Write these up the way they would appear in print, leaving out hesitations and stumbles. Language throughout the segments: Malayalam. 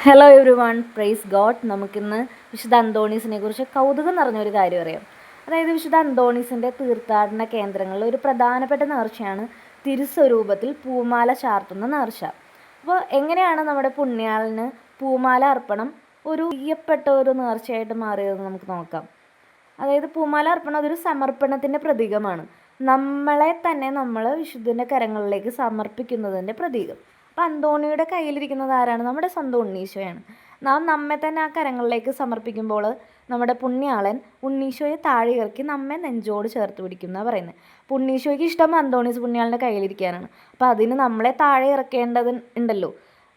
Hello every one, praise God. നമുക്കിന്ന് വിശുദ്ധ അന്തോണീസിനെ കുറിച്ച് കൗതുകം നിറഞ്ഞൊരു കാര്യം അറിയാം. അതായത് വിശുദ്ധ അന്തോണീസിൻ്റെ തീർത്ഥാടന കേന്ദ്രങ്ങളിൽ ഒരു പ്രധാനപ്പെട്ട നേർച്ചയാണ് തിരുസ്വരൂപത്തിൽ പൂമാല ചാർത്തുന്ന നേർച്ച. അപ്പോൾ എങ്ങനെയാണ് നമ്മുടെ പുണ്യാളന് പൂമാല അർപ്പണം ഒരു പ്രിയപ്പെട്ട ഒരു നേർച്ചയായിട്ട് മാറിയതെന്ന് നമുക്ക് നോക്കാം. അതായത് പൂമാല അർപ്പണം അതൊരു സമർപ്പണത്തിൻ്റെ പ്രതീകമാണ്. നമ്മളെ തന്നെ നമ്മൾ വിശുദ്ധൻ്റെ കരങ്ങളിലേക്ക് സമർപ്പിക്കുന്നതിൻ്റെ പ്രതീകം. അപ്പം അന്തോണിയുടെ കയ്യിലിരിക്കുന്നത് ആരാണ്? നമ്മുടെ സ്വന്തം ഉണ്ണീശോയാണ്. നാം നമ്മെ തന്നെ ആ കരങ്ങളിലേക്ക് സമർപ്പിക്കുമ്പോൾ നമ്മുടെ പുണ്യാളൻ ഉണ്ണീശോയെ താഴെ ഇറക്കി നമ്മെ നെഞ്ചോട് ചേർത്ത് പിടിക്കുന്ന പറയുന്നത്. അപ്പോൾ ഉണ്ണീശോയ്ക്ക് ഇഷ്ടം അന്തോണീസ് പുണ്യാളൻ്റെ കയ്യിലിരിക്കാനാണ്. അപ്പോൾ അതിന് നമ്മളെ താഴെ ഇറക്കേണ്ടത് ഉണ്ടല്ലോ.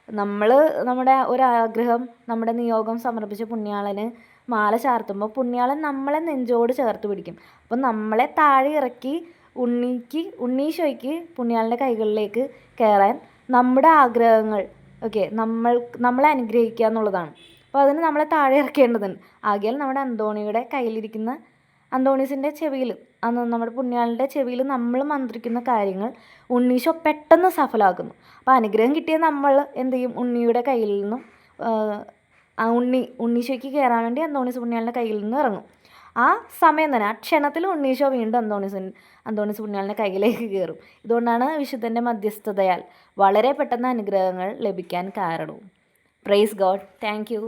നമ്മൾ നമ്മുടെ ഒരാഗ്രഹം, നമ്മുടെ നിയോഗം സമർപ്പിച്ച പുണ്യാളന് മാല ചാർത്തുമ്പോൾ പുണ്യാളൻ നമ്മളെ നെഞ്ചോട് ചേർത്ത് പിടിക്കും. അപ്പം നമ്മളെ താഴെ ഇറക്കി ഉണ്ണീശോയ്ക്ക് പുണ്യാളൻ്റെ കൈകളിലേക്ക് കയറാൻ നമ്മുടെ ആഗ്രഹങ്ങൾ നമ്മളെ അനുഗ്രഹിക്കുക എന്നുള്ളതാണ്. അപ്പോൾ അതിന് നമ്മളെ താഴെ ഇറക്കേണ്ടതുണ്ട്. ആകയാൽ നമ്മുടെ അന്തോണിയുടെ കയ്യിലിരിക്കുന്ന അന്തോണീസിൻ്റെ ചെവിയിൽ നമ്മുടെ പുണ്യാളൻ്റെ ചെവിയിൽ നമ്മൾ മന്ത്രിക്കുന്ന കാര്യങ്ങൾ ഉണ്ണീശോ പെട്ടെന്ന് സഫലമാക്കുന്നു. അപ്പോൾ അനുഗ്രഹം കിട്ടിയ നമ്മൾ എന്ത് ചെയ്യും? ഉണ്ണിയുടെ കയ്യിൽ നിന്നും ഉണ്ണീശോയ്ക്ക് കയറാൻ വേണ്ടി അന്തോണീസ് പുണ്യാളൻ്റെ കയ്യിൽ നിന്ന് ഇറങ്ങും. ആ സമയം തന്നെ, ആ ക്ഷണത്തിൽ ഉണ്ണീശോ വീണ്ടും അന്തോണീസ് പുണ്യാളൻ്റെ കയ്യിലേക്ക് കയറും. ഇതുകൊണ്ടാണ് വിശുദ്ധൻ്റെ മധ്യസ്ഥതയാൽ വളരെ പെട്ടെന്ന് അനുഗ്രഹങ്ങൾ ലഭിക്കാൻ കാരണവും. Praise God. Thank you.